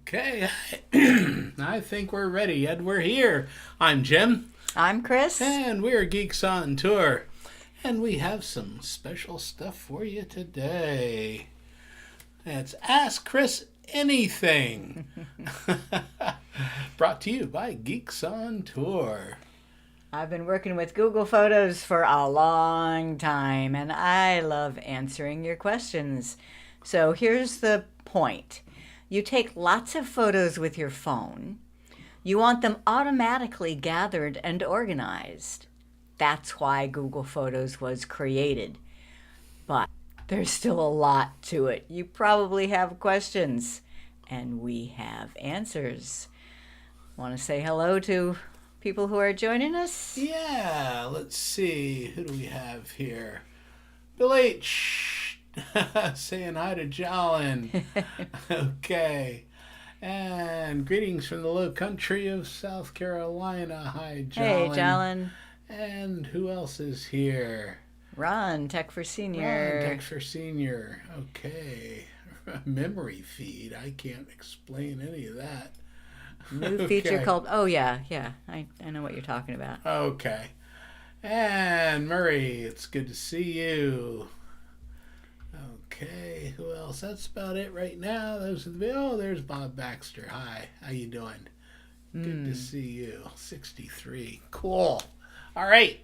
Okay, I think we're ready, Ed. We're here. I'm Jim, I'm Chris. and we're Geeks on Tour. And we have some special stuff for you today. It's Ask Chris Anything. Brought to you by Geeks on Tour. I've been working with Google Photos for a long time, and I love answering your questions. So here's the point. You take lots of photos with your phone. You want them automatically gathered and organized. That's why Google Photos was created. But there's still a lot to it. You probably have questions, and we have answers. Want to say hello to people who are joining us? Yeah, let's see. Who do we have here? Bill H. saying hi to Jolin. Okay. And greetings from the low country of South Carolina. Hi, Jolin. Hey, Jolin. And who else is here? Ron, Tech for Senior. Ron, Tech for Senior. Okay. Memory feed. I can't explain any of that. New feature called, I know what you're talking about. Okay. And Murray, it's good to see you. Okay, who else? That's about it right now. There's Bob Baxter. Hi, how you doing? Good to see you. 63. Cool. All right.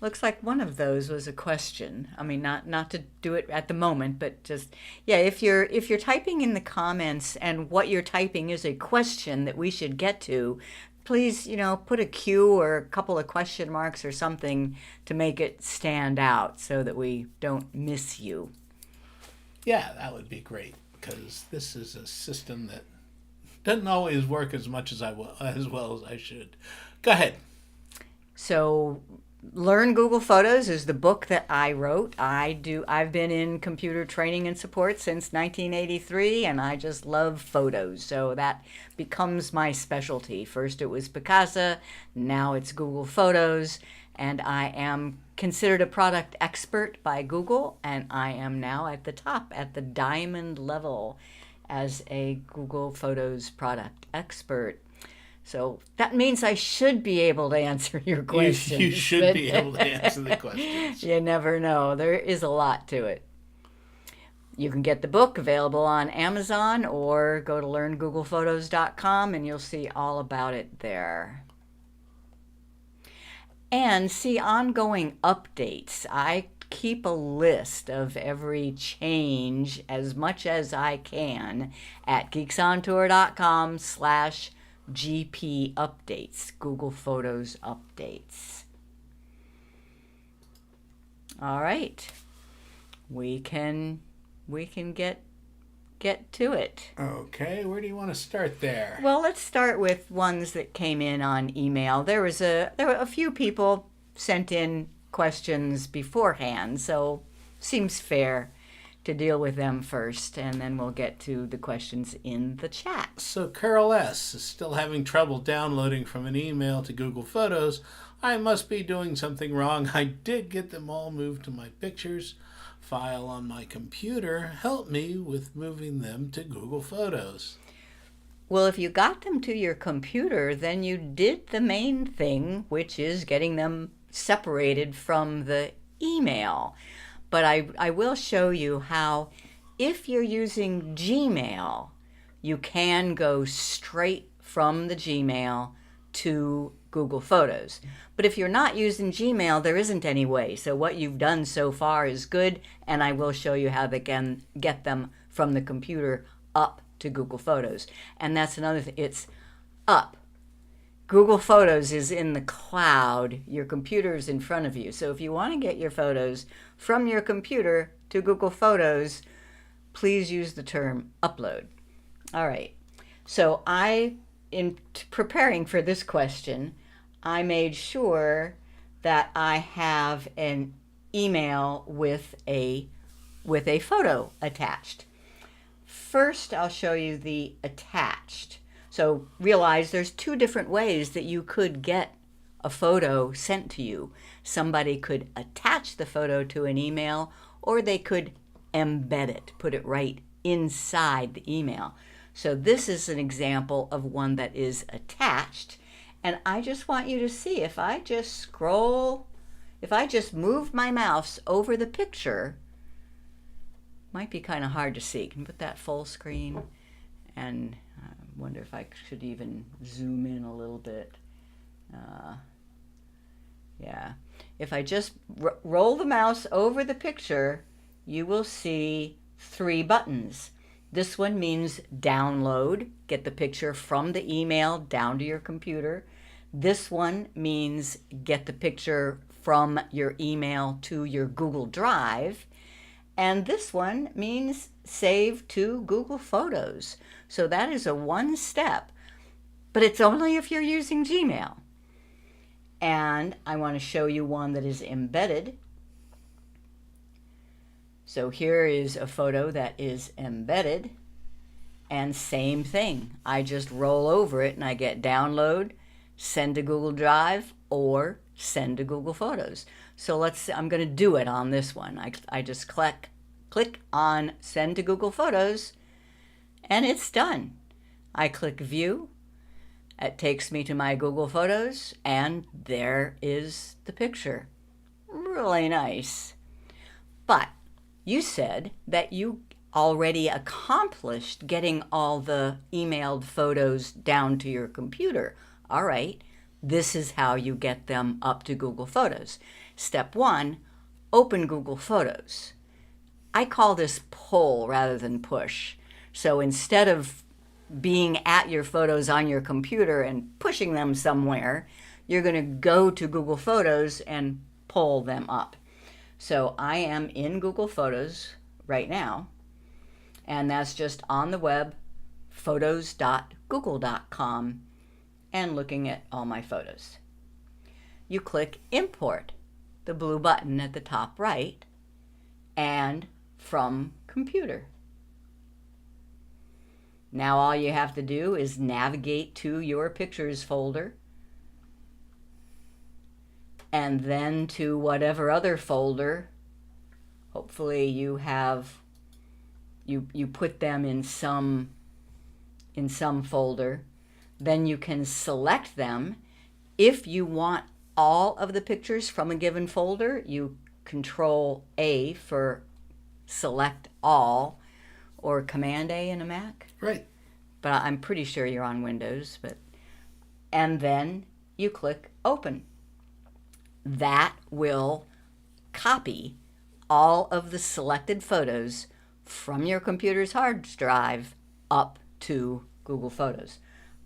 Looks like one of those was a question. I mean, not to do it at the moment, but just if you're typing in the comments and what you're typing is a question that we should get to, please, put a Q or a couple of question marks or something to make it stand out so that we don't miss you. Yeah, that would be great, because this is a system that doesn't always work as well as I should. Go ahead. So, Learn Google Photos is the book that I wrote. I've been in computer training and support since 1983, and I just love photos. So that becomes my specialty. First it was Picasa, now it's Google Photos, and I am considered a product expert by Google, and I am now at the top, at the diamond level as a Google Photos product expert. So that means I should be able to answer your questions. You should be able to answer the questions. You never know. There is a lot to it. You can get the book available on Amazon or go to learngooglephotos.com and you'll see all about it there. And see ongoing updates. I keep a list of every change as much as I can at geeksontour.com/GP updates, Google Photos updates. All right, we can get to it. Okay, where do you want to start there? Well, let's start with ones that came in on email. There were a few people sent in questions beforehand, so seems fair to deal with them first, and then we'll get to the questions in the chat. So Carol S. is still having trouble downloading from an email to Google Photos. I must be doing something wrong. I did get them all moved to my pictures file on my computer. Help me with moving them to Google Photos. Well, if you got them to your computer, then you did the main thing, which is getting them separated from the email. But I will show you how, if you're using Gmail, you can go straight from the Gmail to Google Photos. But if you're not using Gmail, there isn't any way. So what you've done so far is good, and I will show you how they can get them from the computer up to Google Photos. And that's another thing. It's up. Google Photos is in the cloud. Your computer is in front of you. So if you want to get your photos from your computer to Google Photos, please use the term upload. All right. So in preparing for this question, I made sure that I have an email with a photo attached. First, I'll show you the attached. So realize there's two different ways that you could get a photo sent to you. Somebody could attach the photo to an email, or they could embed it, put it right inside the email. So this is an example of one that is attached. And I just want you to see, if I just scroll, if I just move my mouse over the picture, might be kind of hard to see. Can you put that full screen? And I wonder if I should even zoom in a little bit. Yeah. If I just roll the mouse over the picture, you will see 3 buttons. This one means download, get the picture from the email down to your computer. This one means get the picture from your email to your Google Drive. And this one means save to Google Photos. So that is a 1-step, but it's only if you're using Gmail. And I want to show you one that is embedded. So here is a photo that is embedded, and same thing. I just roll over it and I get download, send to Google Drive, or send to Google Photos. So I'm going to do it on this one. I just click on send to Google Photos, and it's done. I click view. It takes me to my Google Photos, and there is the picture. Really nice. But you said that you already accomplished getting all the emailed photos down to your computer. All right, this is how you get them up to Google Photos. Step 1, open Google Photos. I call this pull rather than push. So instead of being at your photos on your computer and pushing them somewhere, you're going to go to Google Photos and pull them up. So I am in Google Photos right now, and that's just on the web, photos.google.com, and looking at all my photos. You click Import, the blue button at the top right, and from computer. Now all you have to do is navigate to your Pictures folder, and then to whatever other folder. Hopefully you have, you put them in some folder. Then you can select them. If you want all of the pictures from a given folder, you Control A for select all, or Command A in a Mac. Right. But I'm pretty sure you're on Windows. And then you click Open. That will copy all of the selected photos from your computer's hard drive up to Google Photos.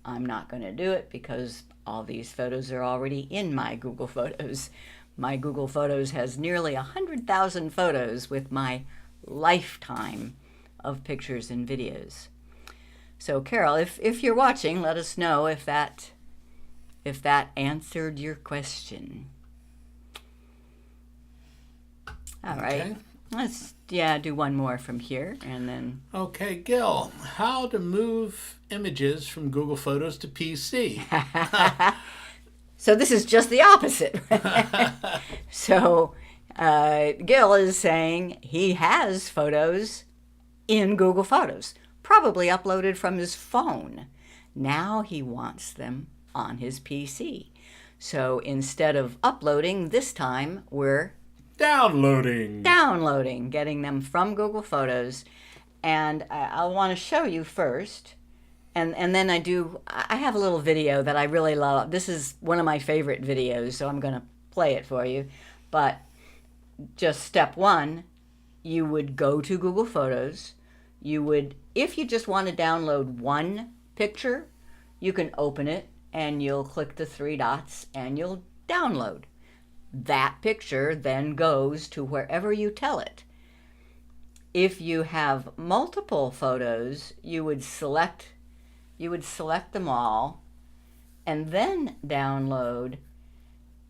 I'm not going to do it because all these photos are already in my Google Photos. My Google Photos has nearly 100,000 photos with my lifetime of pictures and videos. So Carol, if you're watching, let us know if that answered your question. All right. Okay. Let's do one more from here, and then. Okay, Gil, how to move images from Google Photos to PC? So this is just the opposite. So Gil is saying he has photos in Google Photos, probably uploaded from his phone. Now he wants them on his PC. So instead of uploading, this time we're Downloading, getting them from Google Photos. And I want to show you first. And then I have a little video that I really love. This is one of my favorite videos, so I'm going to play it for you. But just step 1, you would go to Google Photos. You would, if you just want to download one picture, you can open it and you'll click the 3 dots and you'll download. That picture then goes to wherever you tell it. If you have multiple photos, you would select them all and then download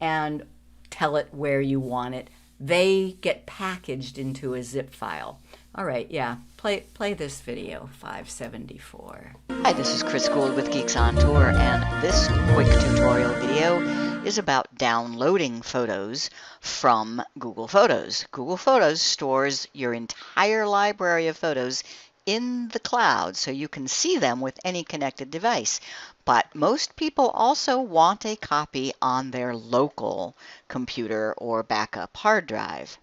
and tell it where you want it. They get packaged into a zip file. All right, play this video, 574. Hi, this is Chris Gould with Geeks on Tour, and this quick tutorial video is about downloading photos from Google Photos. Google Photos stores your entire library of photos in the cloud so you can see them with any connected device. But most people also want a copy on their local computer or backup hard drive.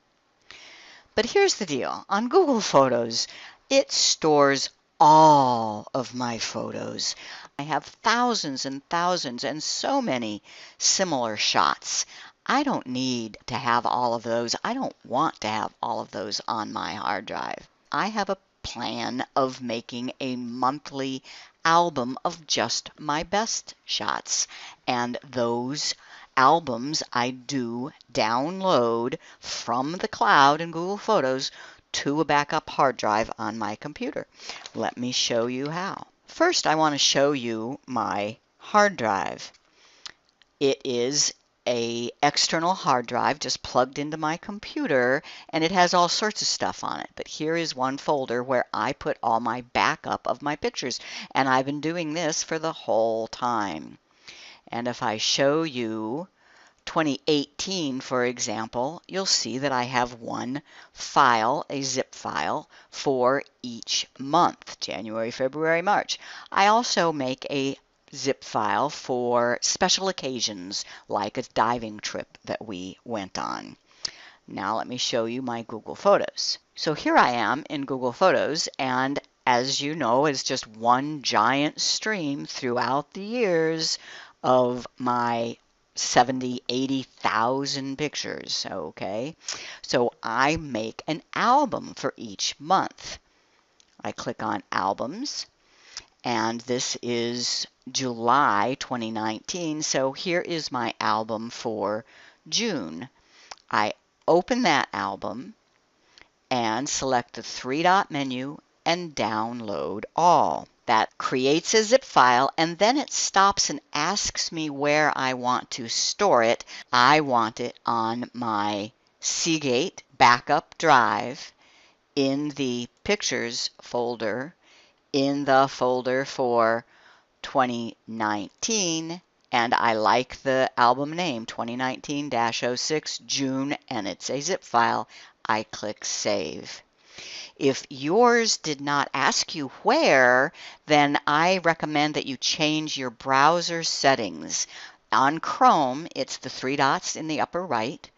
But here's the deal. On Google Photos, it stores all of my photos. I have thousands and thousands and so many similar shots. I don't need to have all of those. I don't want to have all of those on my hard drive. I have a plan of making a monthly album of just my best shots, and those albums I do download from the cloud in Google Photos to a backup hard drive on my computer. Let me show you how. First, I want to show you my hard drive. It is a external hard drive just plugged into my computer, and it has all sorts of stuff on it. But here is one folder where I put all my backup of my pictures, and I've been doing this for the whole time. And if I show you 2018, for example, you'll see that I have one file, a zip file, for each month, January, February, March. I also make a zip file for special occasions, like a diving trip that we went on. Now let me show you my Google Photos. So here I am in Google Photos, and as you know, it's just one giant stream throughout the years of my 70, 80,000 pictures, okay? So I make an album for each month. I click on Albums, and this is July 2019, so here is my album for June. I open that album and select the three-dot menu and download all. That creates a zip file, and then it stops and asks me where I want to store it. I want it on my Seagate backup drive in the Pictures folder, in the folder for 2019, and I like the album name, 2019-06 June, and it's a zip file. I click Save. If yours did not ask you where, then I recommend that you change your browser settings. On Chrome, it's the three dots in the upper right,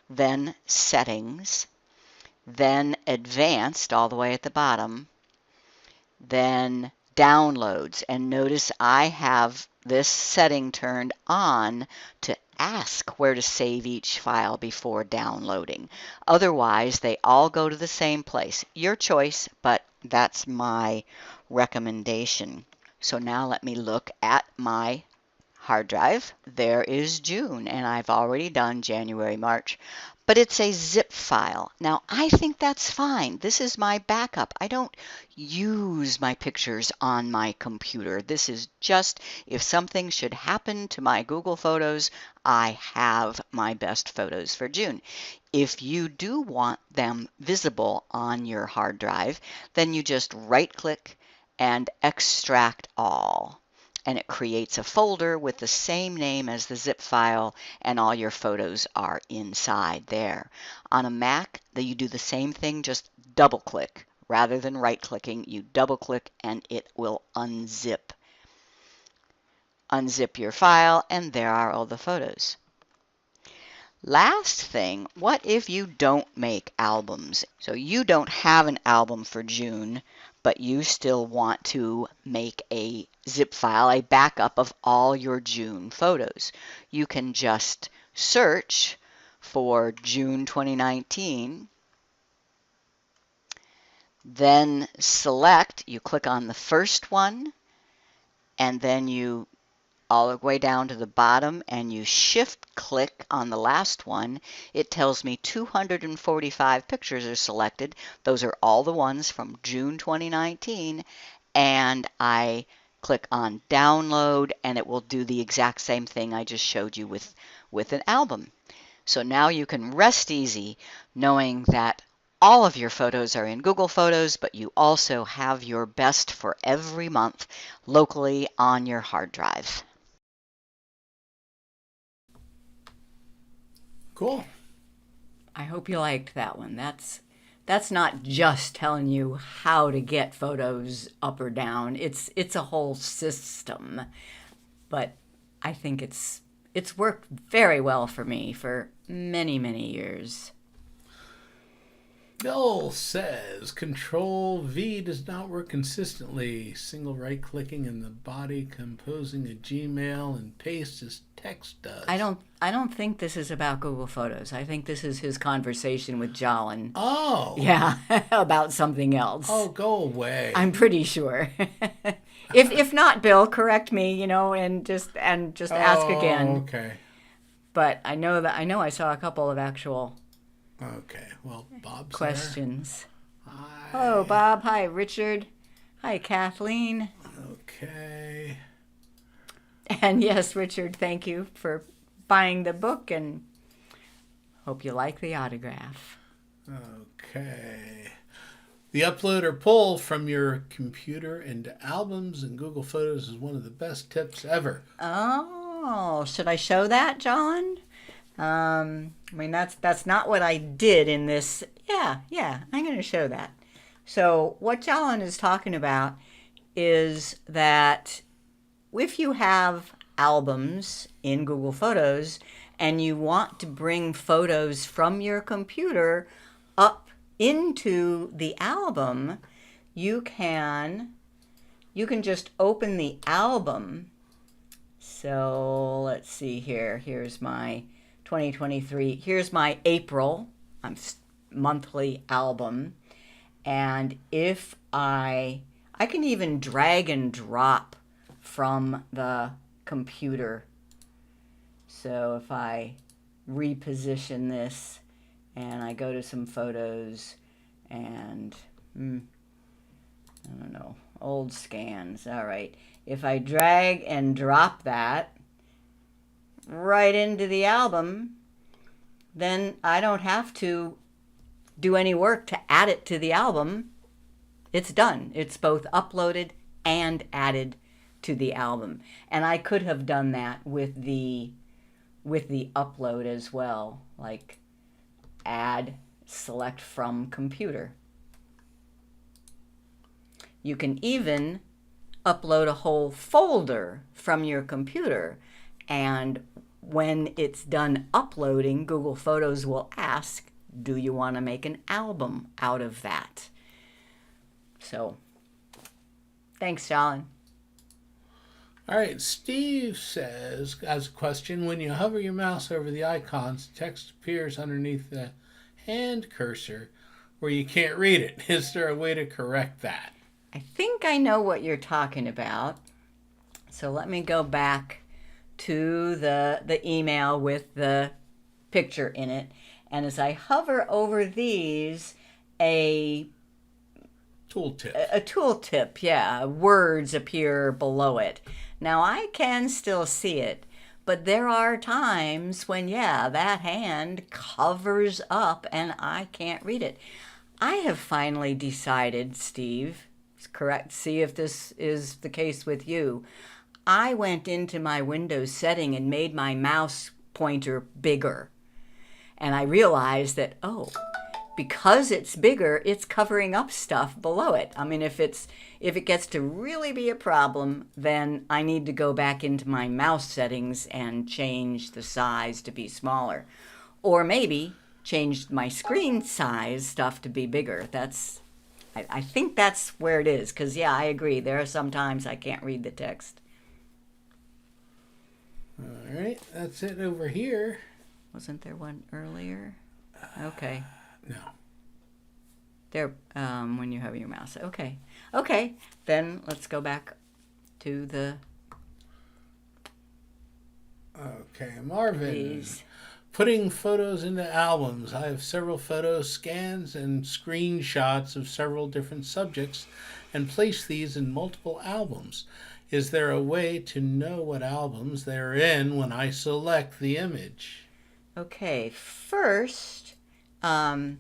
then Settings, then Advanced all the way at the bottom, then Downloads. And notice I have this setting turned on to ask where to save each file before downloading. Otherwise, they all go to the same place. Your choice, but that's my recommendation. So now let me look at my hard drive. There is June, and I've already done January, March, but it's a zip file. Now, I think that's fine. This is my backup. I don't use my pictures on my computer. This is just if something should happen to my Google Photos, I have my best photos for June. If you do want them visible on your hard drive, then you just right-click and extract all. And it creates a folder with the same name as the zip file, and all your photos are inside there. On a Mac, you do the same thing, just double click. Rather than right clicking, you double click and it will unzip. Unzip your file, and there are all the photos. Last thing, what if you don't make albums? So you don't have an album for June, but you still want to make a zip file, a backup of all your June photos. You can just search for June 2019, then select, you click on the first one, and then you all the way down to the bottom, and you shift click on the last one. It tells me 245 pictures are selected. Those are all the ones from June 2019, and I click on download, and it will do the exact same thing I just showed you with an album. So now you can rest easy knowing that all of your photos are in Google Photos, but you also have your best for every month locally on your hard drive. Cool. I hope you liked that one. That's that's not just telling you how to get photos up or down. It's a whole system. But I think it's worked very well for me for many, many years. Bill says Control V does not work consistently. Single right clicking in the body, composing a Gmail, and paste as text does. I don't think this is about Google Photos. I think this is his conversation with Jolin. Oh. Yeah, about something else. Oh, go away. I'm pretty sure. If not, Bill, correct me, and just ask again. Okay. But I know I saw a couple of actual Okay. Well, Bob's questions. there. Hi. Hello, Bob. Hi, Richard. Hi, Kathleen. Okay. And yes, Richard, thank you for buying the book, and hope you like the autograph. Okay. The upload or pull from your computer into albums and Google Photos is one of the best tips ever. Oh, should I show that, John? That's not what I did in this. Yeah, I'm going to show that. So what John is talking about is that if you have albums in Google Photos and you want to bring photos from your computer up into the album, you can just open the album. So let's see here. Here's my 2023. Here's my April monthly album. And if I can even drag and drop from the computer. So if I reposition this and I go to some photos and I don't know, old scans. All right. If I drag and drop that right into the album, then I don't have to do any work to add it to the album. It's done. It's both uploaded and added to the album. And I could have done that with the upload as well, like add, select from computer. You can even upload a whole folder from your computer, and when it's done uploading, Google Photos will ask, do you want to make an album out of that? So, thanks, John. All right, Steve says, as a question, when you hover your mouse over the icons, text appears underneath the hand cursor where you can't read it. Is there a way to correct that? I think I know what you're talking about. So let me go back to the email with the picture in it. And as I hover over these, a tooltip, yeah, words appear below it. Now I can still see it, but there are times when, that hand covers up and I can't read it. I have finally decided, Steve, it's correct, see if this is the case with you. I went into my Windows setting and made my mouse pointer bigger. And I realized that, because it's bigger, it's covering up stuff below it. I mean, if it gets to really be a problem, then I need to go back into my mouse settings and change the size to be smaller. Or maybe change my screen size stuff to be bigger. I think that's where it is, because, I agree. There are some times I can't read the text. All right, that's it over here. Wasn't there one earlier? Okay. No. There, when you have your mouse. Okay. Then let's go back to the. Okay, Marvin. These. Putting photos into albums. I have several photos, scans, and screenshots of several different subjects and place these in multiple albums. Is there a way to know what albums they're in when I select the image? Okay, first I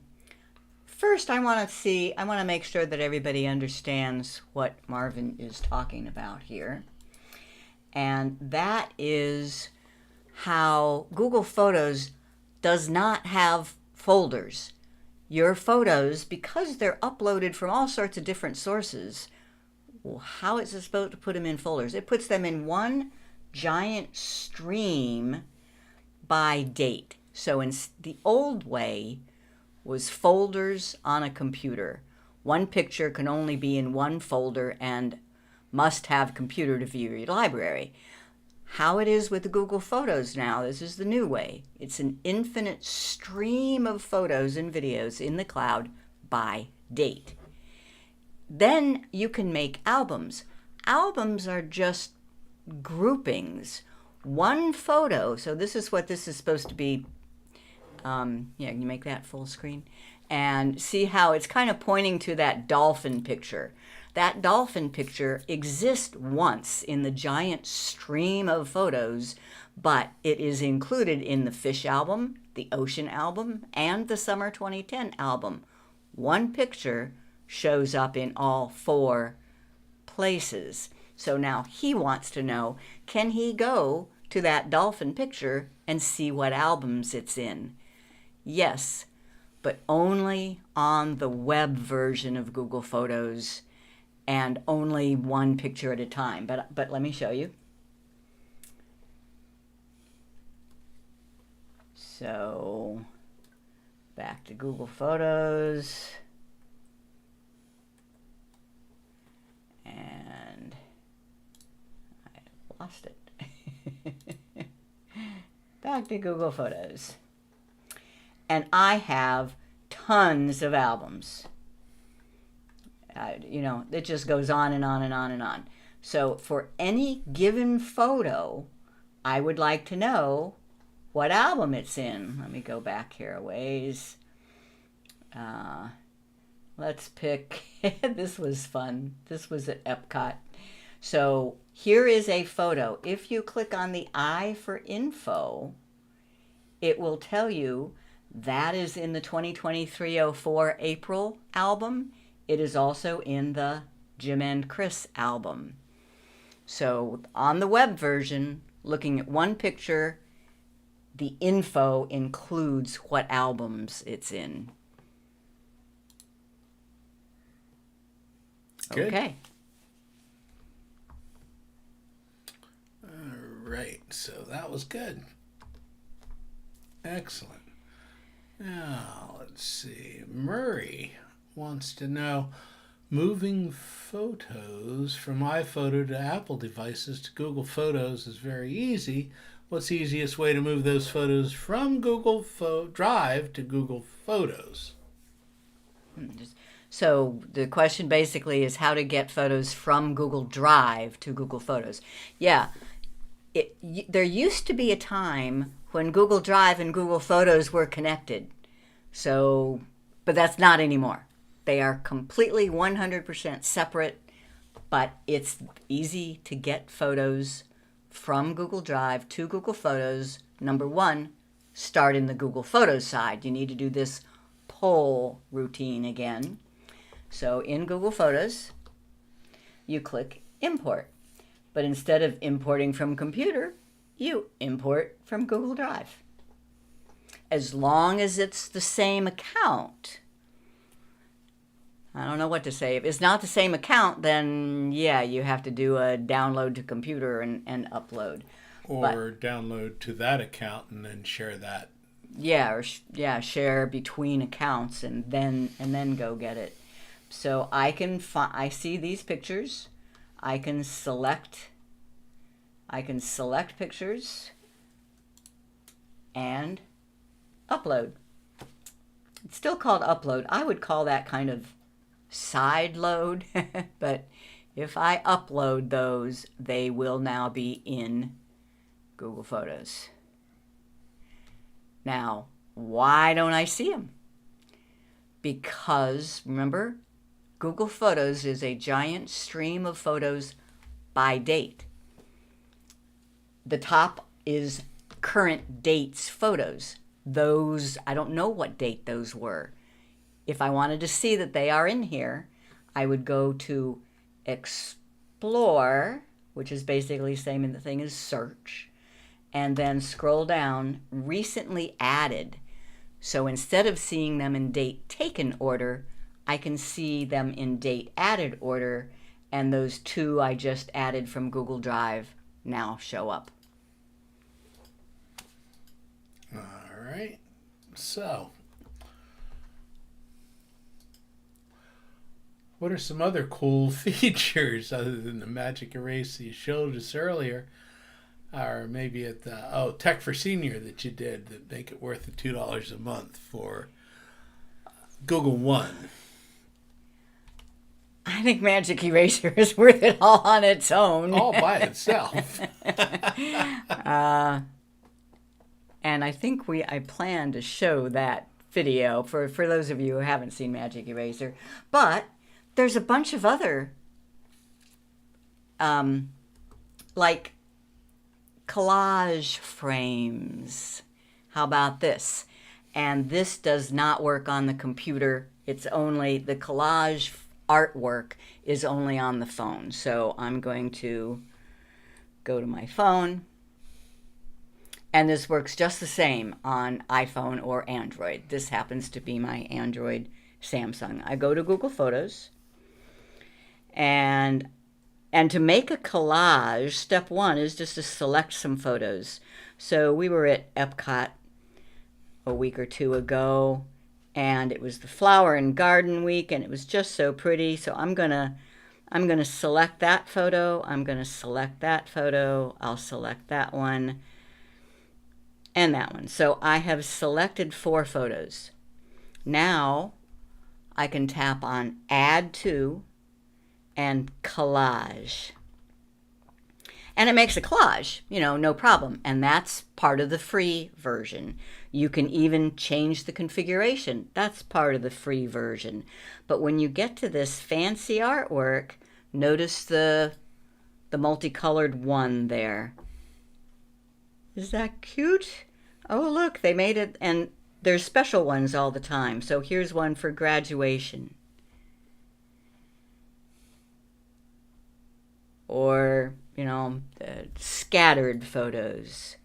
want to make sure that everybody understands what Marvin is talking about here. And that is how Google Photos does not have folders. your photos, because they're uploaded from all sorts of different sources, well, how is it supposed to put them in folders? It puts them in one giant stream by date. So in the old way was folders on a computer. One picture can only be in one folder and must have computer to view your library. How it is with the Google Photos now, this is the new way. It's an infinite stream of photos and videos in the cloud by date. Then you can make albums. Albums are just groupings. One photo, so this is what this is supposed to be. Can you make that full screen? And see how it's kind of pointing to that dolphin picture. That dolphin picture exists once in the giant stream of photos, but it is included in the fish album, the ocean album, and the summer 2010 album. One picture shows up in all 4 places. So now he wants to know, can he go to that dolphin picture and see what albums it's in? Yes, but only on the web version of Google Photos, and only one picture at a time. But let me show you. So back to Google Photos. And I lost it. Back to Google Photos. And I have tons of albums. It just goes on and on and on and on. So for any given photo, I would like to know what album it's in. Let me go back here a ways. Let's pick, this was fun. This was at Epcot. So here is a photo. If you click on the I for info, it will tell you that is in the 2023-04 April album. It is also in the Jim and Chris album. So on the web version, looking at one picture, the info includes what albums it's in. Good. Okay. All right, so that was good. Excellent. Now, let's see. Murray wants to know, moving photos from iPhoto to Apple devices to Google Photos is very easy. What's the easiest way to move those photos from Google Drive to Google Photos? So the question basically is how to get photos from Google Drive to Google Photos. Yeah, there used to be a time when Google Drive and Google Photos were connected. So, but that's not anymore. They are completely 100% separate, but it's easy to get photos from Google Drive to Google Photos. Number 1, start in the Google Photos side. You need to do this poll routine again. So in Google Photos, you click Import. But instead of importing from computer, you import from Google Drive. As long as it's the same account. I don't know what to say. If it's not the same account, then yeah, you have to do a download to computer and upload. Or download to that account and then share that. Yeah, share between accounts and then go get it. So I see these pictures. I can select pictures and upload. It's still called upload. I would call that kind of side load, but if I upload those, they will now be in Google Photos. Now, why don't I see them? Because, remember, Google Photos is a giant stream of photos by date. The top is current dates photos. Those, I don't know what date those were. If I wanted to see that they are in here, I would go to Explore, which is basically the same thing as search, and then scroll down, recently added. So instead of seeing them in date taken order, I can see them in date added order, and those 2 I just added from Google Drive now show up. All right. So, what are some other cool features other than the magic erase you showed us earlier? Or maybe at the Tech for Senior that you did that make it worth the $2 a month for Google One. I think Magic Eraser is worth it all on its own. All by itself. And I think I plan to show that video for those of you who haven't seen Magic Eraser. But there's a bunch of other, like collage frames. How about this? And this does not work on the computer. It's only, the collage artwork is only on the phone. So I'm going to go to my phone. And this works just the same on iPhone or Android. This happens to be my Android Samsung. I go to Google Photos. And to make a collage, step 1 is just to select some photos. So we were at Epcot a week or 2 ago, and it was the Flower and Garden Week, and it was just so pretty. So I'm gonna select that photo. I'm gonna select that photo. I'll select that one and that one. So I have selected 4 photos. Now I can tap on Add To and Collage. And it makes a collage, no problem. And that's part of the free version. You can even change the configuration. That's part of the free version. But when you get to this fancy artwork, notice the multicolored one there. Is that cute? Oh, look, they made it. And there's special ones all the time. So here's one for graduation. Or, scattered photos.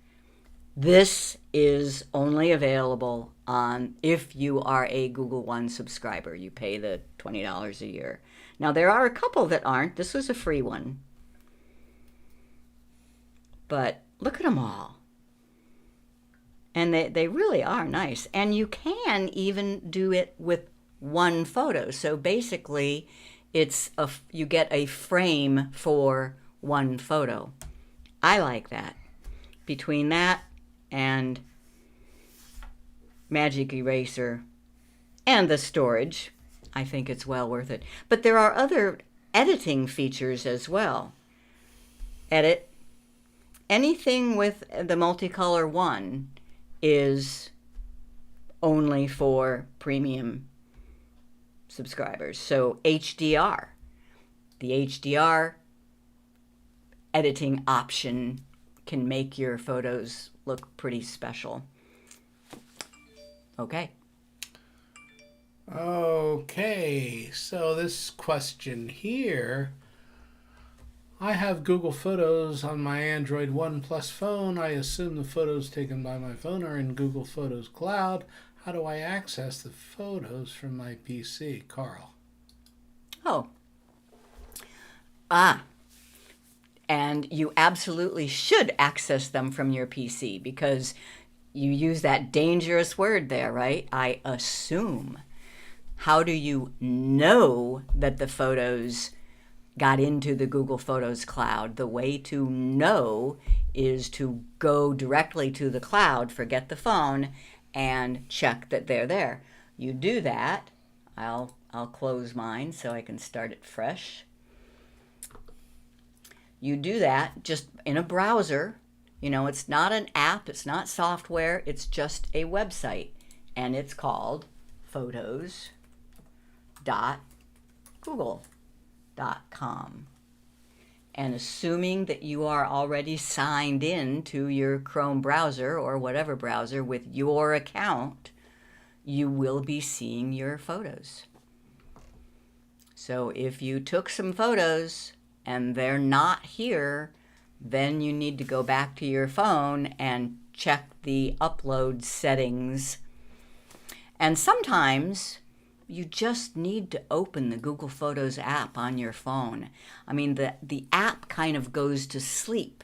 This is only available if you are a Google One subscriber. You pay the $20 a year. Now, there are a couple that aren't. This was a free one. But look at them all. And they really are nice. And you can even do it with one photo. So basically, you get a frame for one photo. I like that. Between that and Magic Eraser and the storage, I think it's well worth it. But there are other editing features as well. Edit. Anything with the multicolor one is only for premium subscribers. So HDR, the HDR editing option can make your photos look pretty special. Okay, so this question here, I have Google Photos on my Android One Plus phone. I assume the photos taken by my phone are in Google Photos Cloud. How do I access the photos from my PC, Carl? And you absolutely should access them from your PC because you use that dangerous word there, right? I assume. How do you know that the photos got into the Google Photos Cloud? The way to know is to go directly to the cloud, forget the phone, and check that they're there. You do that. I'll close mine so I can start it fresh. You do that just in a browser. It's not an app, it's not software, it's just a website. And it's called photos.google.com. And assuming that you are already signed in to your Chrome browser or whatever browser with your account, you will be seeing your photos. So if you took some photos and they're not here, then you need to go back to your phone and check the upload settings And sometimes you just need to open the Google Photos app on your phone. I mean, the app kind of goes to sleep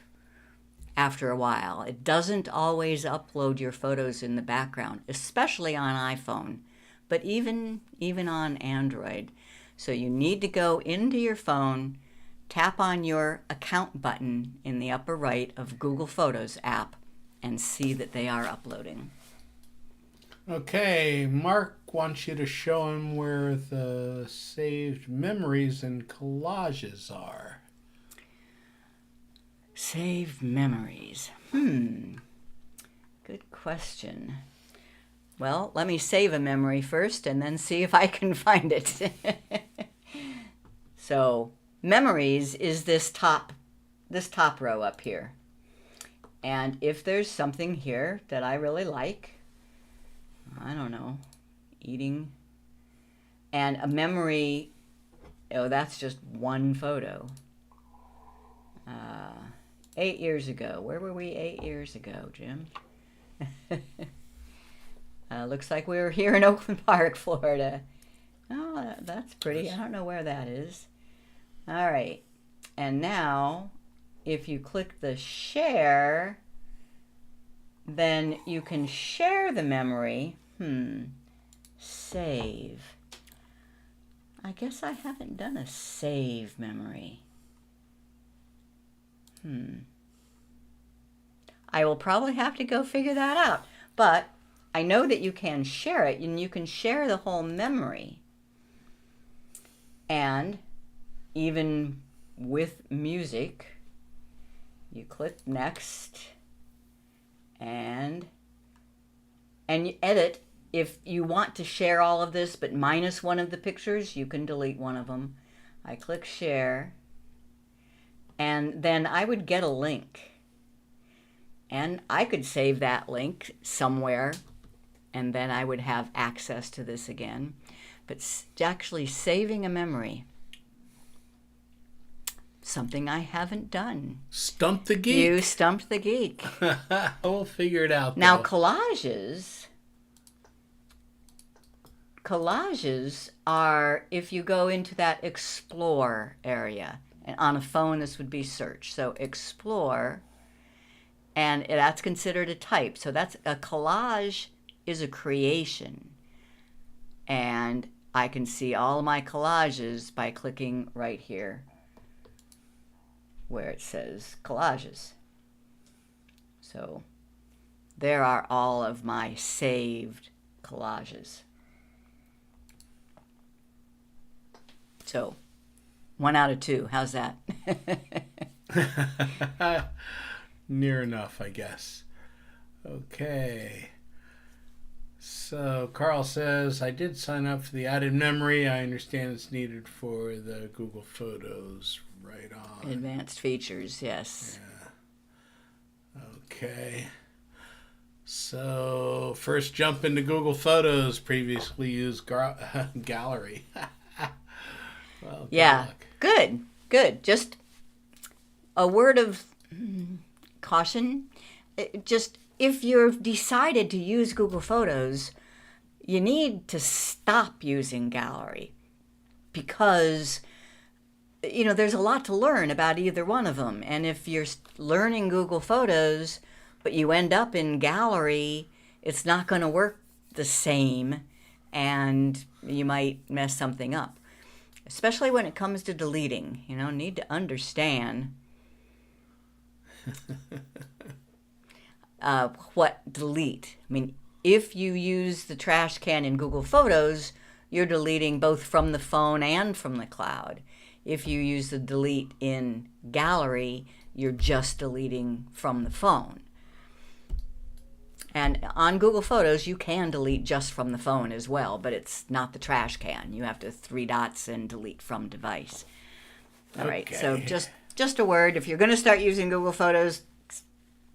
after a while. It doesn't always upload your photos in the background, especially on iPhone, but even on Android. So you need to go into your phone, tap on your account button in the upper right of Google Photos app, and see that they are uploading. Okay, Mark wants you to show him where the saved memories and collages are. Saved memories. Good question. Well, let me save a memory first and then see if I can find it. So, memories is this top row up here. And if there's something here that I really like, I don't know, eating, and a memory, oh, that's just one photo. 8 years ago. Where were we 8 years ago, Jim? Looks like we were here in Oakland Park, Florida. Oh, that's pretty. I don't know where that is. All right. And now, if you click the share, then you can share the memory. Save. I guess I haven't done a save memory. I will probably have to go figure that out. But I know that you can share it, and you can share the whole memory. And even with music, you click next, and you edit. If you want to share all of this but minus one of the pictures, you can delete one of them. I click share, and then I would get a link. And I could save that link somewhere, and then I would have access to this again. But actually saving a memory, something I haven't done. Stumped the geek. You stumped the geek. We'll figure it out, Now, though. collages are, if you go into that explore area, and on a phone this would be search. So explore, and that's considered a type. So that's a collage is a creation. And I can see all of my collages by clicking right here where it says collages. So there are all of my saved collages. So 1 out of 2, how's that? Near enough, I guess. Okay. So Carl says, I did sign up for the added memory. I understand it's needed for the Google Photos. Right on. Advanced features, yes. Yeah. Okay. So first jump into Google Photos, previously used Gallery. Well, yeah, good. Just a word of caution. Just if you've decided to use Google Photos, you need to stop using Gallery because, there's a lot to learn about either one of them. And if you're learning Google Photos, but you end up in Gallery, it's not going to work the same, and you might mess something up. Especially when it comes to deleting, need to understand what delete. I mean, if you use the trash can in Google Photos, you're deleting both from the phone and from the cloud. If you use the delete in Gallery, you're just deleting from the phone. And on Google Photos, you can delete just from the phone as well, but it's not the trash can. You have to 3 dots and delete from device. All right, so just a word. If you're going to start using Google Photos,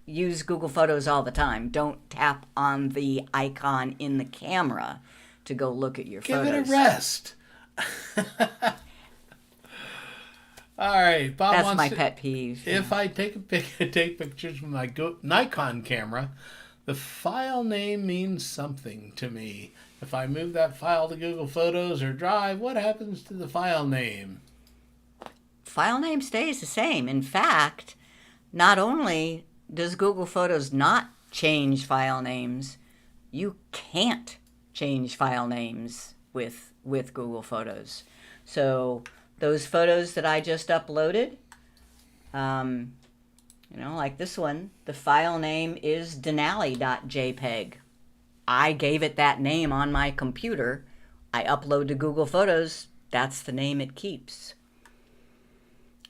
use Google Photos all the time. Don't tap on the icon in the camera to go look at your photos. Give it a rest. All right, Bob That's wants my pet peeve. If I take pictures with my Nikon camera, The file name means something to me. If I move that file to Google Photos or Drive, what happens to the file name? File name stays the same. In fact, not only does Google Photos not change file names, you can't change file names with Google Photos. So those photos that I just uploaded, like this one, the file name is denali.jpg. I gave it that name on my computer. I upload to Google Photos. That's the name it keeps.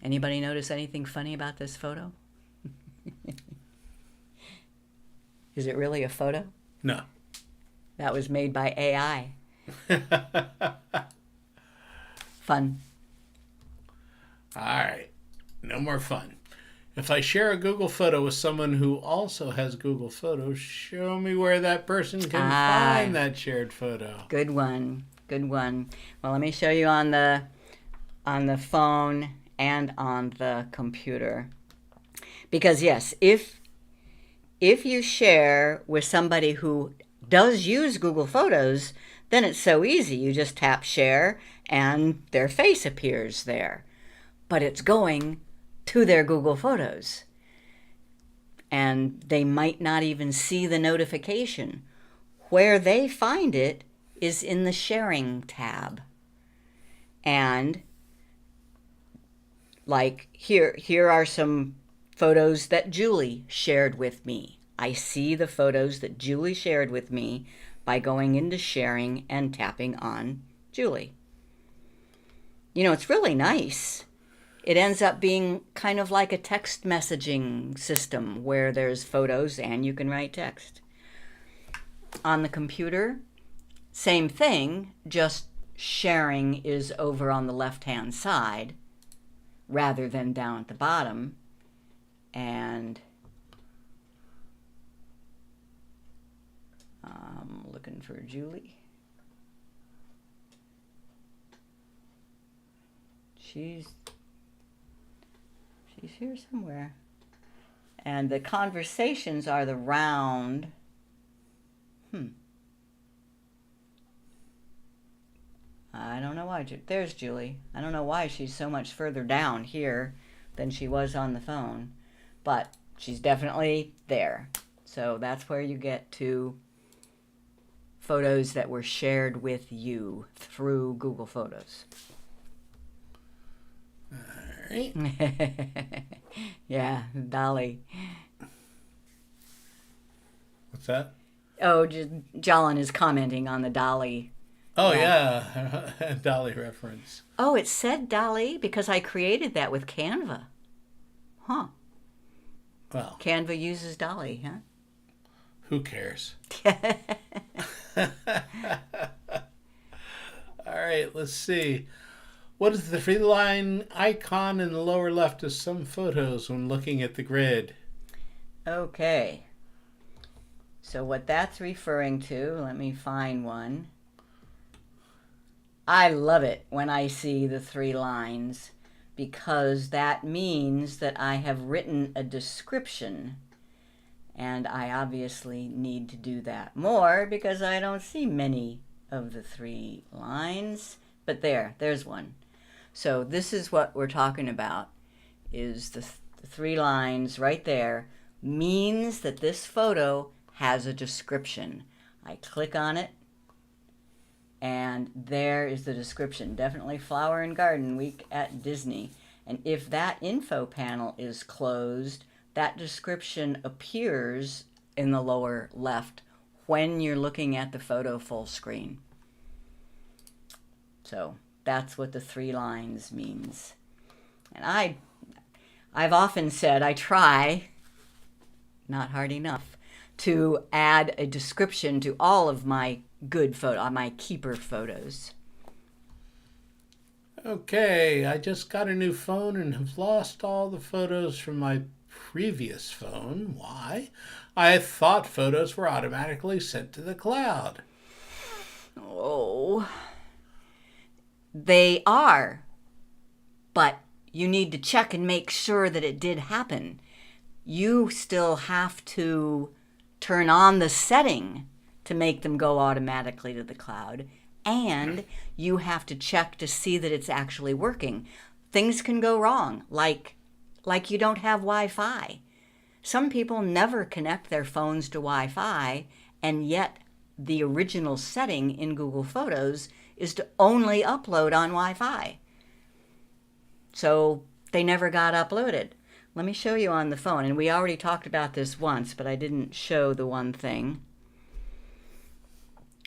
Anybody notice anything funny about this photo? Is it really a photo? No. That was made by AI. Fun. All right. No more fun. If I share a Google photo with someone who also has Google Photos, show me where that person can find that shared photo. Good one. Good one. Well, let me show you on the phone and on the computer. Because yes, if you share with somebody who does use Google Photos, then it's so easy. You just tap share and their face appears there. But it's going to their Google Photos. And they might not even see the notification. Where they find it is in the sharing tab. And like here are some photos that Julie shared with me. I see the photos that Julie shared with me by going into sharing and tapping on Julie. It's really nice. It ends up being kind of like a text messaging system where there's photos and you can write text. On the computer, same thing, just sharing is over on the left-hand side rather than down at the bottom. And I'm looking for Julie. She's here somewhere. And the conversations are the round. I don't know why. There's Julie. I don't know why she's so much further down here than she was on the phone. But she's definitely there. So that's where you get to photos that were shared with you through Google Photos. All right. Yeah, Dolly. What's that? Oh, Jolin is commenting on the Dolly. Oh, yeah. Dolly reference. Oh, it said Dolly because I created that with Canva. Huh. Well. Canva uses Dolly, huh? Who cares? All right, let's see. What is the three-line icon in the lower left of some photos when looking at the grid? Okay. So what that's referring to, let me find one. I love it when I see the 3 lines because that means that I have written a description. And I obviously need to do that more because I don't see many of the 3 lines. But there's one. So this is what we're talking about, is the 3 lines right there means that this photo has a description. I click on it, and there is the description. Definitely Flower and Garden Week at Disney. And if that info panel is closed, that description appears in the lower left when you're looking at the photo full screen. So that's what the 3 lines means. And I've often said I try, not hard enough, to add a description to all of my my keeper photos. Okay, I just got a new phone and have lost all the photos from my previous phone. Why? I thought photos were automatically sent to the cloud. Oh, they are, but you need to check and make sure that it did happen. You still have to turn on the setting to make them go automatically to the cloud, and you have to check to see that it's actually working. Things can go wrong, like you don't have Wi-Fi. Some people never connect their phones to Wi-Fi, and yet the original setting in Google Photos is to only upload on Wi-Fi. So they never got uploaded. Let me show you on the phone, and we already talked about this once, but I didn't show the one thing.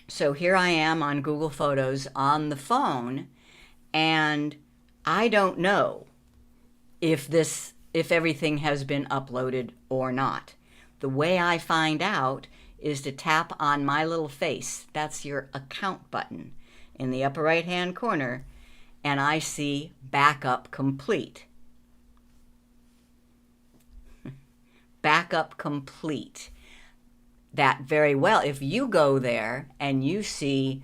So here I am on Google Photos on the phone, and I don't know if everything has been uploaded or not. The way I find out is to tap on my little face. That's your account button in the upper right-hand corner, and I see backup complete. Backup complete. That very well, if you go there and you see,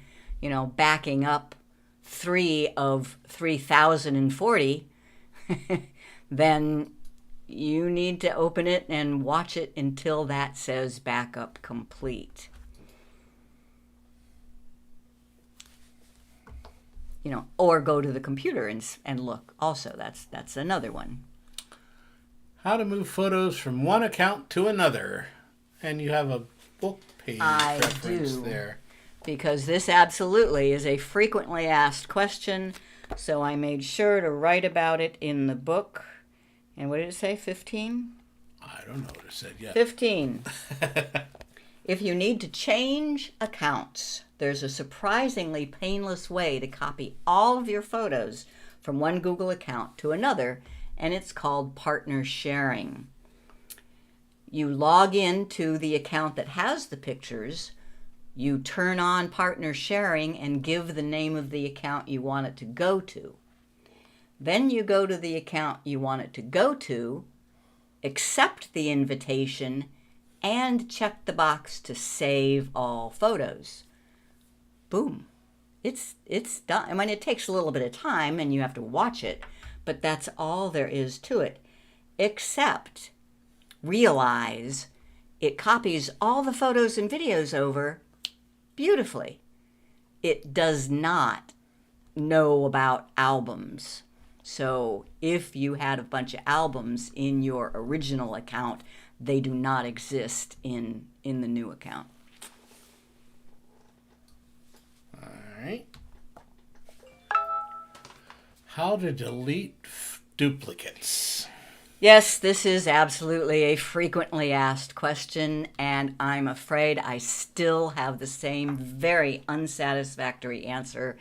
backing up 3 of 3,040, then you need to open it and watch it until that says backup complete. Or go to the computer and look. Also, that's another one. How to move photos from one account to another. And you have a book page reference there. Because this absolutely is a frequently asked question, so I made sure to write about it in the book. And what did it say, 15? I don't know what it said yet. 15. If you need to change accounts, there's a surprisingly painless way to copy all of your photos from one Google account to another, and it's called partner sharing. You log in to the account that has the pictures, you turn on partner sharing and give the name of the account you want it to go to. Then you go to the account you want it to go to, accept the invitation, and check the box to save all photos. Boom. It's done. I mean, it takes a little bit of time and you have to watch it, but that's all there is to it. Except realize it copies all the photos and videos over beautifully. It does not know about albums. So if you had a bunch of albums in your original account, they do not exist in the new account. All right. How to delete duplicates. Yes, this is absolutely a frequently asked question, and I'm afraid I still have the same very unsatisfactory answer.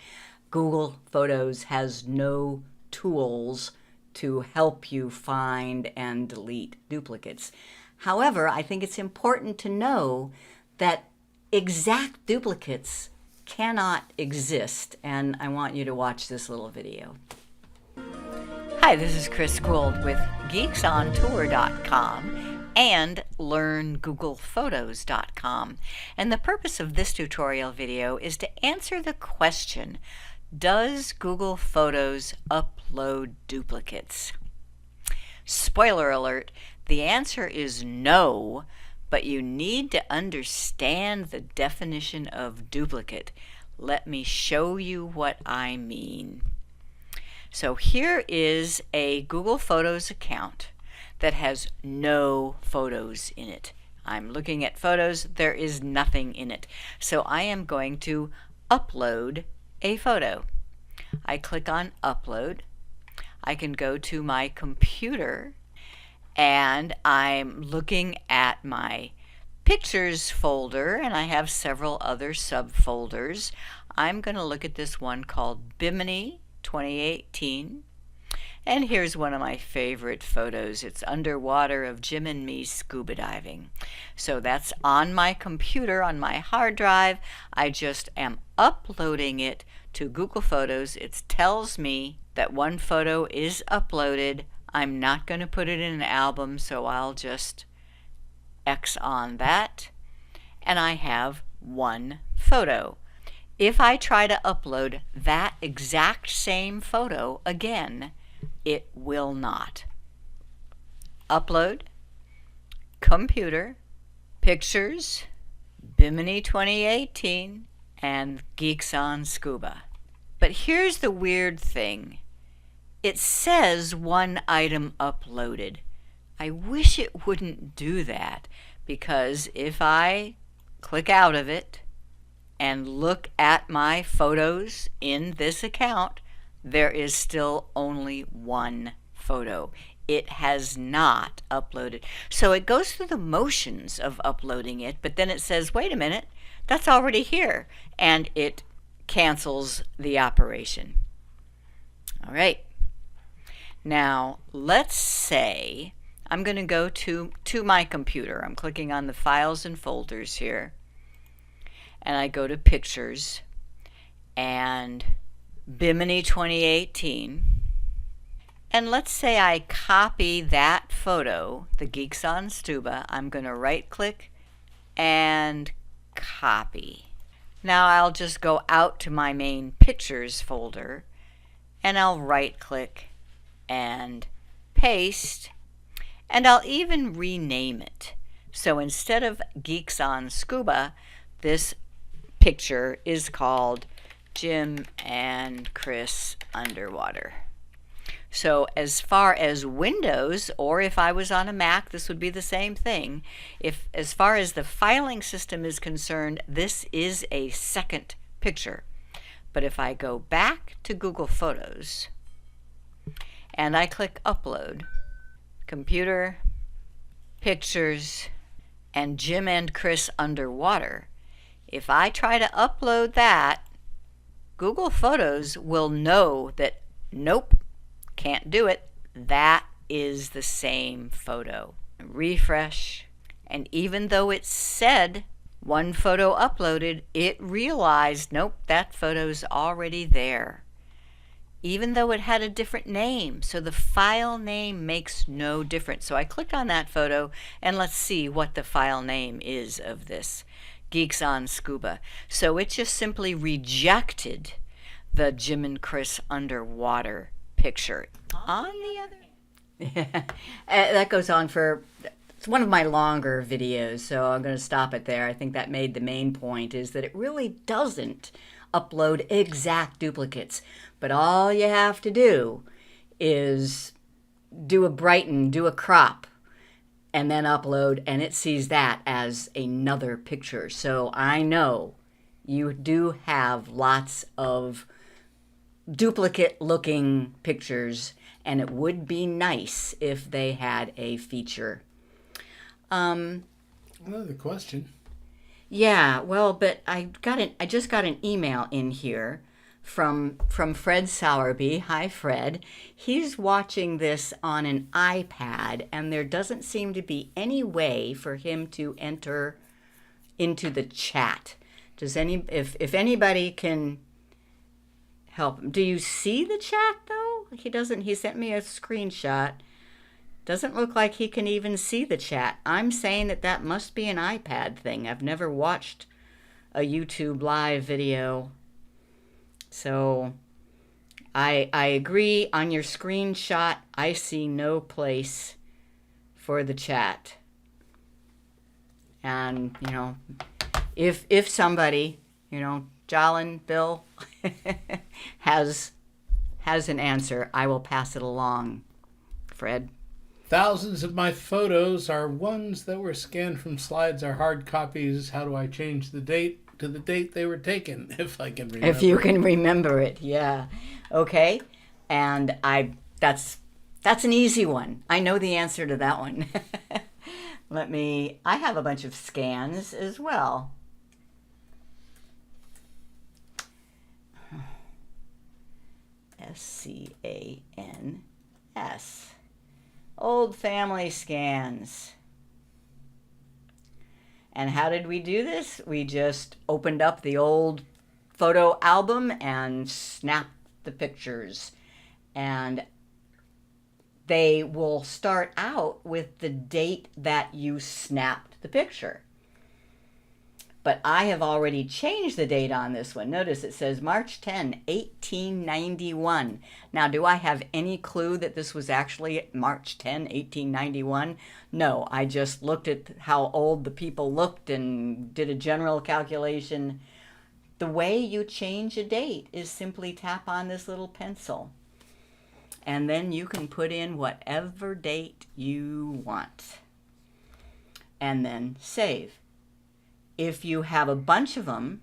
Google Photos has no tools to help you find and delete duplicates. However, I think it's important to know that exact duplicates cannot exist, and I want you to watch this little video. Hi, this is Chris Gould with geeksontour.com and learngooglephotos.com. And the purpose of this tutorial video is to answer the question, does Google Photos upload duplicates? Spoiler alert, the answer is no, but you need to understand the definition of duplicate. Let me show you what I mean. So here is a Google Photos account that has no photos in it. I'm looking at photos, there is nothing in it. So I am going to upload a photo. I click on upload. I can go to my computer and I'm looking at my pictures folder, and I have several other subfolders. I'm going to look at this one called Bimini 2018. And here's one of my favorite photos. It's underwater of Jim and me scuba diving. So that's on my computer, on my hard drive. I just am uploading it to Google Photos. It tells me that one photo is uploaded. I'm not going to put it in an album, so I'll just X on that. And I have one photo. If I try to upload that exact same photo again, it will not. Upload, computer, Pictures, Bimini 2018, and Geeks on Scuba. But here's the weird thing. It says one item uploaded. I wish it wouldn't do that, because if I click out of it and look at my photos in this account, there is still only one photo. It has not uploaded. So it goes through the motions of uploading it, but then it says, wait a minute, that's already here, and it cancels the operation. All right. Now, let's say I'm going to go to my computer. I'm clicking on the files and folders here, and I go to Pictures and Bimini 2018. And let's say I copy that photo, the Geeks on Scuba. I'm going to right-click and copy. Now I'll just go out to my main Pictures folder, and I'll right-click and paste, and I'll even rename it. So instead of Geeks on Scuba, this picture is called Jim and Chris Underwater. So as far as Windows, or if I was on a Mac, this would be the same thing. As far as the filing system is concerned, this is a second picture. But if I go back to Google Photos and I click Upload, Computer, Pictures, and Jim and Chris Underwater, if I try to upload that, Google Photos will know that, nope, can't do it. That is the same photo. Refresh, and even though it said one photo uploaded, it realized, nope, that photo's already there. Even though it had a different name, so the file name makes no difference. So I click on that photo, and let's see what the file name is of this, Geeks on Scuba. So it just simply rejected the Jim and Chris Underwater picture. On the other, that goes on for, it's one of my longer videos, so I'm going to stop it there. I think that made the main point, is that it really doesn't upload exact duplicates, but all you have to do is do a brighten, do a crop, and then upload, and it sees that as another picture. So I know you do have lots of duplicate looking pictures, and it would be nice if they had a feature. Another question. Yeah, well, but I just got an email in here from Fred Sowerby. Hi, Fred. He's watching this on an iPad, and there doesn't seem to be any way for him to enter into the chat. If anybody can help him. Do you see the chat though? He doesn't. He sent me a screenshot. Doesn't look like he can even see the chat. I'm saying that must be an iPad thing. I've never watched a YouTube live video. So I agree on your screenshot. I see no place for the chat. And, if somebody, Jolin, Bill, has an answer, I will pass it along. Fred? Thousands of my photos are ones that were scanned from slides or hard copies. How do I change the date to the date they were taken, if I can remember? If you can remember it, yeah. Okay. And that's an easy one. I know the answer to that one. I have a bunch of scans as well. SCANS. Old family scans. And how did we do this? We just opened up the old photo album and snapped the pictures. And they will start out with the date that you snapped the picture. But I have already changed the date on this one. Notice it says March 10, 1891. Now, do I have any clue that this was actually March 10, 1891? No, I just looked at how old the people looked and did a general calculation. The way you change a date is simply tap on this little pencil. And then you can put in whatever date you want. And then save. If you have a bunch of them,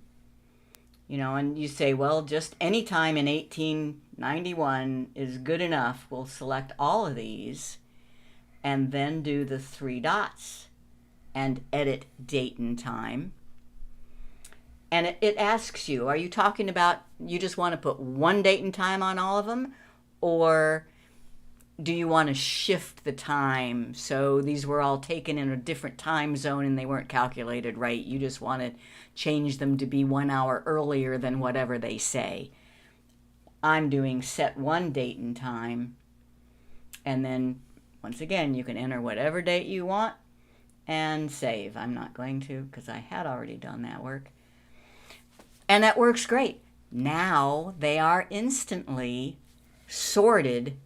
and you say, well, just any time in 1891 is good enough, we'll select all of these and then do the 3 dots and edit date and time. And it asks you, are you talking about you just want to put one date and time on all of them? Or do you want to shift the time so these were all taken in a different time zone and they weren't calculated right? You just want to change them to be 1 hour earlier than whatever they say. I'm doing set one date and time. And then, once again, you can enter whatever date you want and save. I'm not going to because I had already done that work. And that works great. Now they are instantly sorted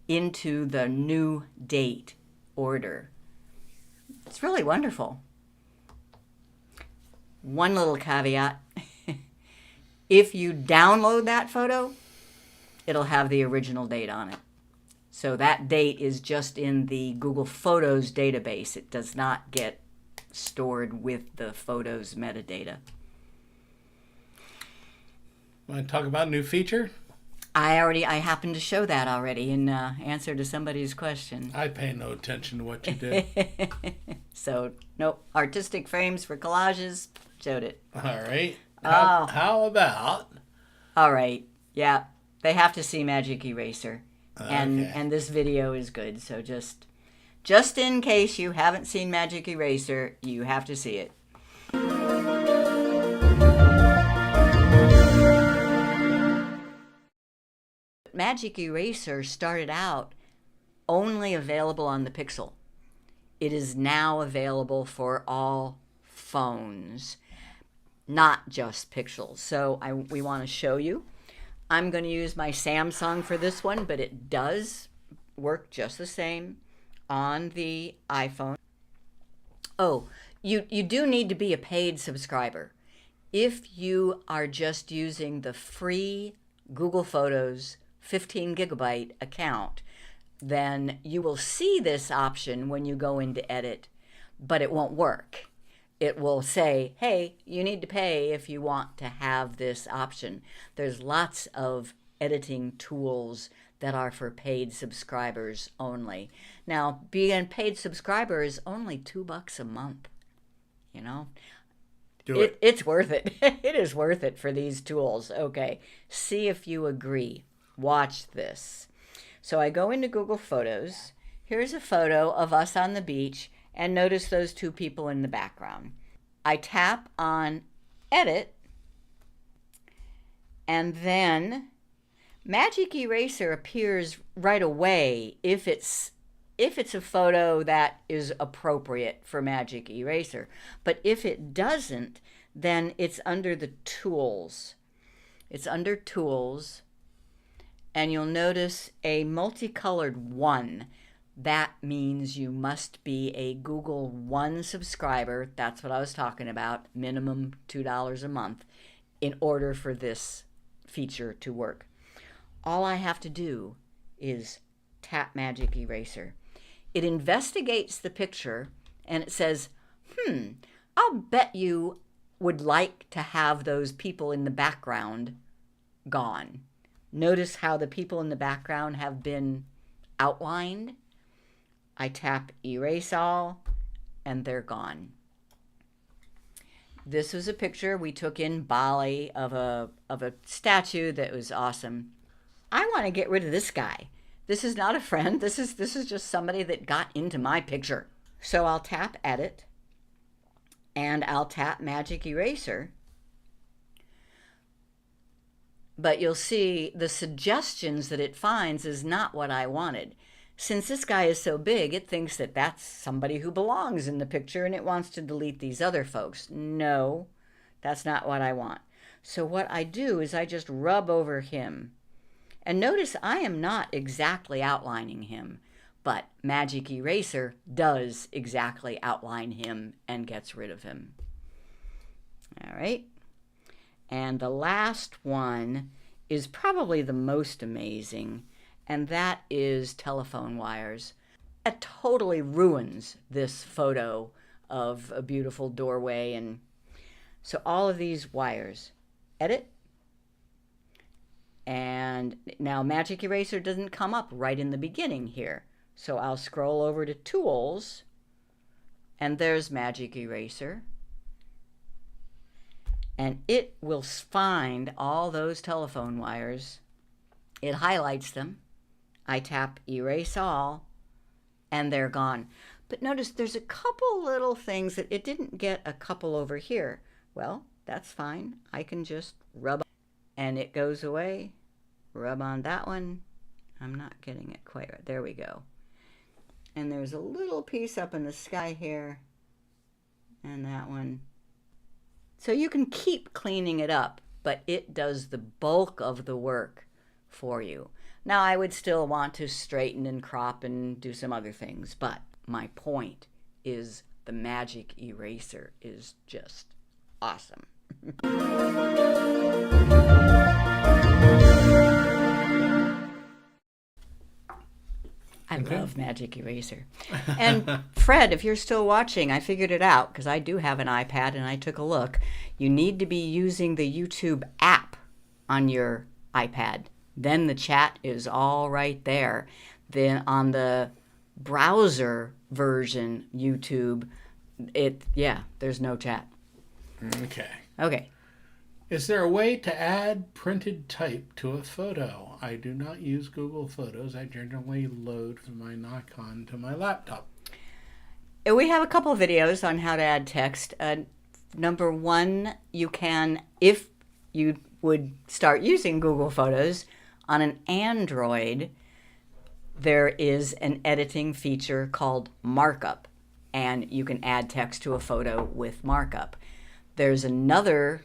into the new date order. It's really wonderful. One little caveat. If you download that photo, it'll have the original date on it. So that date is just in the Google Photos database. It does not get stored with the photos metadata. Want to talk about a new feature? I happened to show that already in answer to somebody's question. I pay no attention to what you did. So, nope. Artistic frames for collages, showed it. All right. How about? All right. Yeah. They have to see Magic Eraser. Okay. And this video is good. So just in case you haven't seen Magic Eraser, you have to see it. Magic Eraser started out only available on the Pixel. It is now available for all phones, not just Pixels. So we want to show you. I'm going to use my Samsung for this one, but it does work just the same on the iPhone. Oh, you do need to be a paid subscriber. If you are just using the free Google Photos 15 gigabyte account, then you will see this option when you go into edit, but it won't work. It will say, hey, you need to pay if you want to have this option. There's lots of editing tools that are for paid subscribers only. Now, being a paid subscriber is only $2 a month. It's worth it. It is worth it for these tools. Okay, see if you agree. Watch this. So I go into Google Photos. Here's a photo of us on the beach, and notice those two people in the background. I tap on Edit, and then Magic Eraser appears right away if it's a photo that is appropriate for Magic Eraser. But if it doesn't, then it's under the Tools. It's under Tools. And you'll notice a multicolored 1. That means you must be a Google One subscriber. That's what I was talking about, minimum $2 a month, in order for this feature to work. All I have to do is tap Magic Eraser. It investigates the picture and it says, I'll bet you would like to have those people in the background gone. Notice how the people in the background have been outlined. I tap Erase All, and they're gone. This was a picture we took in Bali of a statue that was awesome. I want to get rid of this guy. This is not a friend. This is just somebody that got into my picture. So I'll tap Edit, and I'll tap Magic Eraser. But you'll see the suggestions that it finds is not what I wanted. Since this guy is so big, it thinks that that's somebody who belongs in the picture and it wants to delete these other folks. No, That's not what I want. So what I do is I just rub over him. And notice I am not exactly outlining him, but Magic Eraser does exactly outline him and gets rid of him. All right. And the last one is probably the most amazing, and that is telephone wires. It totally ruins this photo of a beautiful doorway. And so all of these wires, edit, and now Magic Eraser doesn't come up right in the beginning here. So I'll scroll over to Tools, and there's Magic Eraser. And it will find all those telephone wires. It highlights them. I tap Erase All, and they're gone. But notice there's a couple little things that it didn't get a couple over here. Well, that's fine. I can just rub, and it goes away. Rub on that one. I'm not getting it quite right. There we go. And there's a little piece up in the sky here, and that one. So you can keep cleaning it up, but it does the bulk of the work for you. Now, I would still want to straighten and crop and do some other things, but my point is the Magic Eraser is just awesome. I love Magic Eraser. And Fred, if you're still watching, I figured it out because I do have an iPad and I took a look. You need to be using the YouTube app on your iPad. Then the chat is all right there. Then on the browser version YouTube, there's no chat. Okay. Is there a way to add printed type to a photo? I do not use Google Photos. I generally load from my Nikon to my laptop. We have a couple of videos on how to add text. Number one, you can, if you would start using Google Photos, on an Android, there is an editing feature called markup, and you can add text to a photo with markup. There's another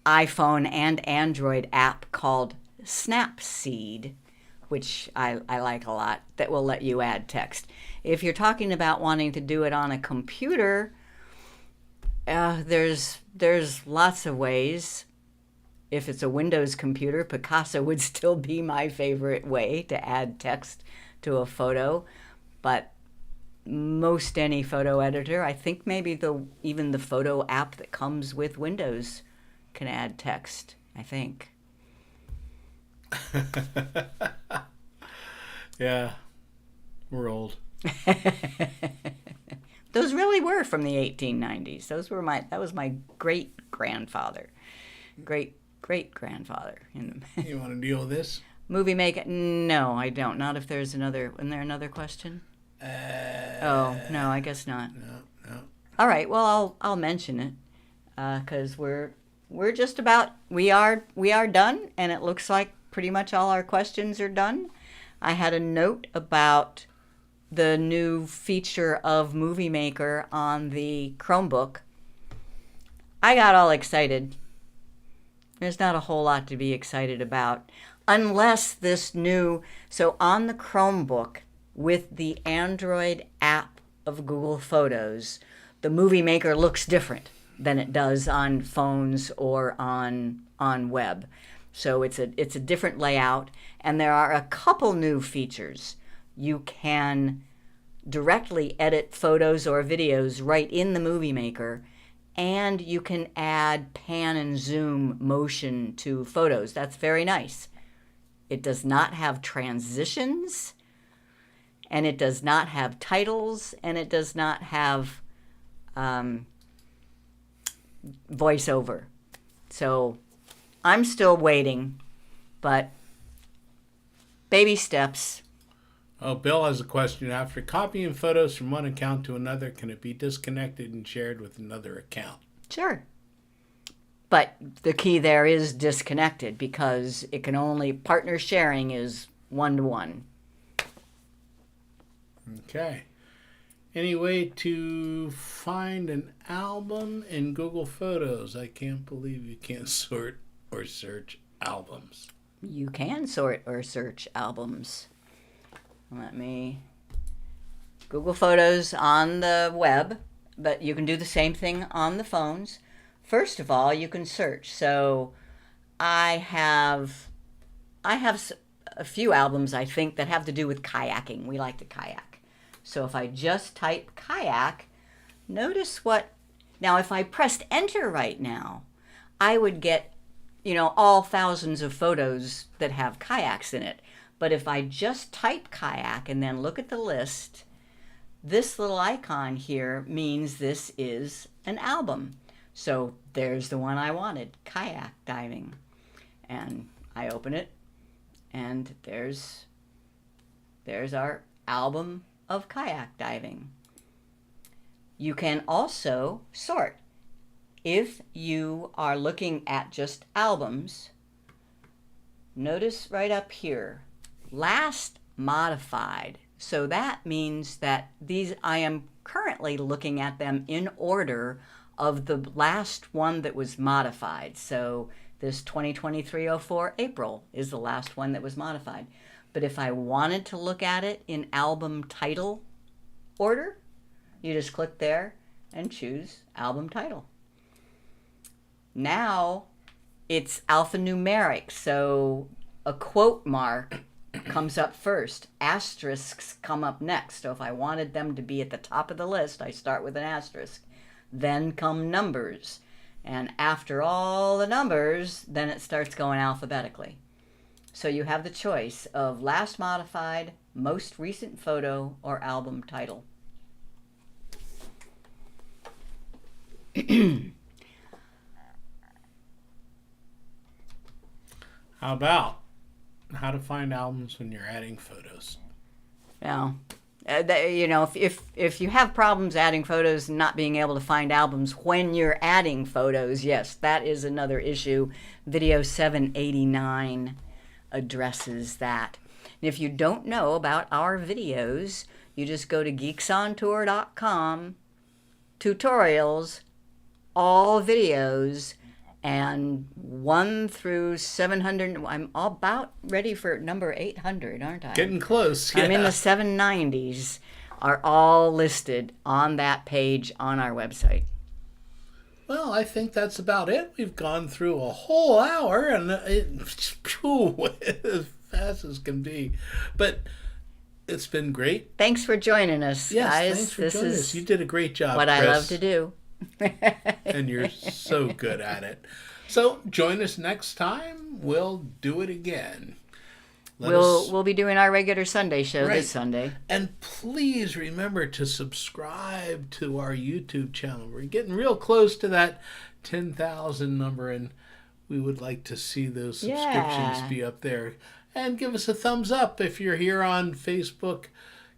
iPhone and Android app called Snapseed, which I like a lot, that will let you add text. If you're talking about wanting to do it on a computer, there's lots of ways. If it's a Windows computer, Picasso would still be my favorite way to add text to a photo, but most any photo editor, I think maybe even the photo app that comes with Windows can add text, I think. Yeah, we're old. Those really were from the 1890s. That was my great-grandfather. Great-great-grandfather. You want to deal with this? Moviemaker? No, I don't. Not if there's another. Isn't there another question? Oh, no, I guess not. No. All right, well, I'll mention it because we're just about, we are done, and it looks like pretty much all our questions are done. I had a note about the new feature of Moviemaker on the Chromebook. I got all excited. There's not a whole lot to be excited about unless so on the Chromebook with the Android app of Google Photos, the Moviemaker looks different than it does on phones or on web. So it's a different layout, and there are a couple new features. You can directly edit photos or videos right in the Moviemaker, and you can add pan and zoom motion to photos. That's very nice. It does not have transitions, and it does not have titles, and it does not have voiceover. So I'm still waiting, but baby steps. Oh, Bill has a question. After copying photos from one account to another, can it be disconnected and shared with another account? Sure. But the key there is disconnected because it can only, partner sharing is 1-to-1. Okay. Any way to find an album in Google Photos? I can't believe you can't sort or search albums. You can sort or search albums. Let me... Google Photos on the web, but you can do the same thing on the phones. First of all, you can search. So I have a few albums, I think, that have to do with kayaking. We like to kayak. So if I just type kayak, notice what... Now, if I pressed enter right now, I would get, all thousands of photos that have kayaks in it. But if I just type kayak and then look at the list, this little icon here means this is an album. So there's the one I wanted, kayak diving. And I open it, and there's our album of kayak diving. You can also sort. If you are looking at just albums, notice right up here, last modified. So that means that these, I am currently looking at them in order of the last one that was modified. So this 2023-04 April is the last one that was modified. But if I wanted to look at it in album title order, you just click there and choose album title. Now it's alphanumeric, so a quote mark comes up first. Asterisks come up next. So if I wanted them to be at the top of the list, I start with an asterisk. Then come numbers. And after all the numbers, then it starts going alphabetically. So you have the choice of last modified, most recent photo, or album title. How about how to find albums when you're adding photos? Now, if you have problems adding photos and not being able to find albums when you're adding photos, yes, that is another issue. Video 789 addresses that. And if you don't know about our videos, you just go to geeksontour.com, tutorials, all videos, and 1 through 700. I'm about ready for number 800, aren't I? Getting close. Yeah. I'm in the 790s, are all listed on that page on our website. Well, I think that's about it. We've gone through a whole hour, and as fast as can be. But it's been great. Thanks for joining us, yes, guys. Thanks for joining us. You did a great job, what Chris. I love to do. And you're so good at it. So join us next time. We'll do it again. We'll be doing our regular Sunday show this Sunday. And please remember to subscribe to our YouTube channel. We're getting real close to that 10,000 number, and we would like to see those subscriptions be up there. And give us a thumbs up if you're here on Facebook.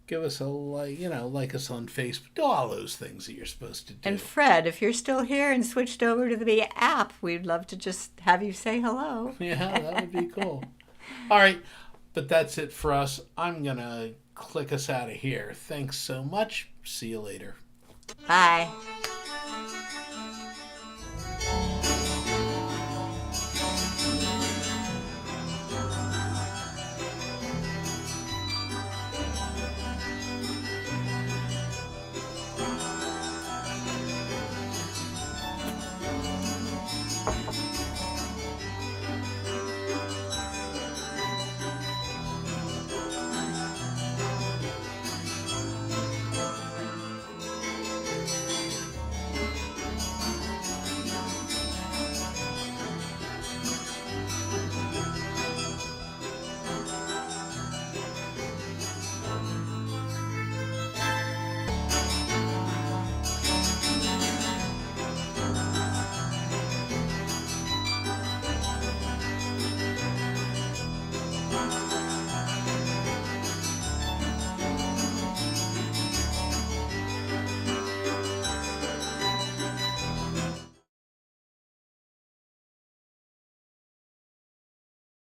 Give us a like, like us on Facebook. Do all those things that you're supposed to do. And Fred, if you're still here and switched over to the app, we'd love to just have you say hello. Yeah, that would be cool. All right, but that's it for us. I'm going to click us out of here. Thanks so much. See you later. Bye.